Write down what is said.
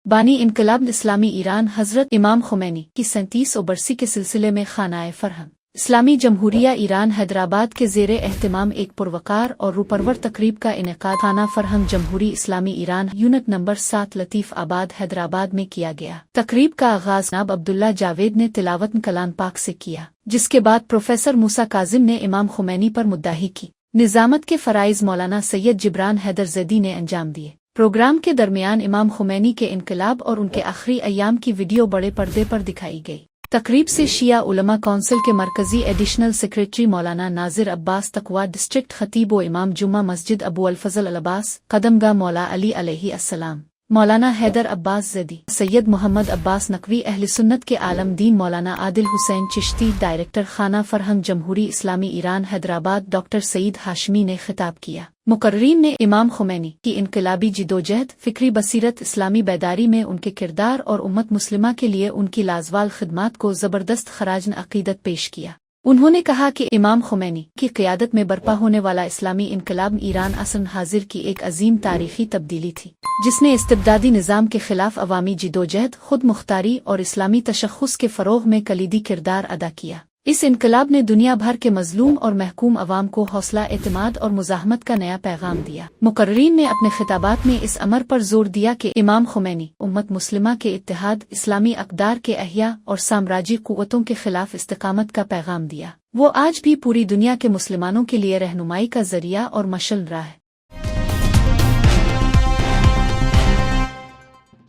बानी इनकलाब इस्लामी ईरान हजरत इमाम खुमैनी की 37 बरसी के सिलसिले में खानाए फरहम इस्लामी जमहूरिया ईरान हैदराबाद के ज़ेरे एहतमाम एक पुरवकार और रूपरवर तकरीब का इनेकाद खाना फरहम जमहूरी इस्लामी ईरान यूनिट नंबर 7 लतीफ़ आबाद हैदराबाद में किया गया। तकरीब का आगाज़ जनाब अब्दुल्ला जावेद ने तिलावत कलाम पाक से किया, जिसके बाद प्रोफेसर मूसा काजिम ने इमाम खुमैनी पर मुद्दाही की निज़ामत के फ़राइज़ मौलाना सैयद जिब्रान हैदर ज़ैदी ने अंजाम दिए। प्रोग्राम के दरमियान इमाम खुमैनी के इनकलाब और उनके आखिरी अय्याम की वीडियो बड़े पर्दे पर दिखाई गई। तकरीब से शिया उलमा काउंसिल के मरकजी एडिशनल सेक्रेटरी मौलाना नाजिर अब्बास तकवा, डिस्ट्रिक्ट खतीब व इमाम जुम्मा मस्जिद अबू अल फजल अल अब्बास कदमगा मौला अली अलैहि अस्सलाम, मौलाना हैदर अब्बास ज़ैदी, सैयद मोहम्मद अब्बास नकवी, अहले सुन्नत के आलम दीन मौलाना आदिल हुसैन चिश्ती, डायरेक्टर खाना फरहम जमहूरी इस्लामी ईरान हैदराबाद डॉक्टर सईद हाशमी ने खिताब किया। मुकर्रीन ने इमाम खुमैनी की इनकलाबी जिदोजहद, फिक्री बसीरत, इस्लामी बेदारी में उनके किरदार और उम्मत मुस्लिमा के लिए उनकी लाजवाल खिदमात को ज़बरदस्त खराजन अक़ीदत पेश किया। उन्होंने कहा कि इमाम खुमैनी की क़ियादत में बर्पा होने वाला इस्लामी इनकलाब ईरान असर हाजिर की एक अजीम तारीखी तब्दीली थी, जिसने इस्तिबदादी निज़ाम के खिलाफ अवामी जिदोजहद, खुद मुख्तारी और इस्लामी तशख़्ख़ुस के फ़रोग़ में कलीदी किरदार अदा किया। इस इनकलाब ने दुनिया भर के मज़लूम और महकूम अवाम को हौसला, एतमाद और मुज़ाहमत का नया पैगाम दिया। मुकर्रीन ने अपने खिताबात में इस अमर पर जोर दिया कि इमाम खुमैनी उम्मत मुस्लिमा के इत्तेहाद, इस्लामी अक़दार के अहिया और साम्राज्यी क़ुव्वतों के खिलाफ इस्तिक़ामत का पैगाम दिया। वो आज भी पूरी दुनिया के मुसलमानों के लिए रहनुमाई का ज़रिया और मशल रहा है।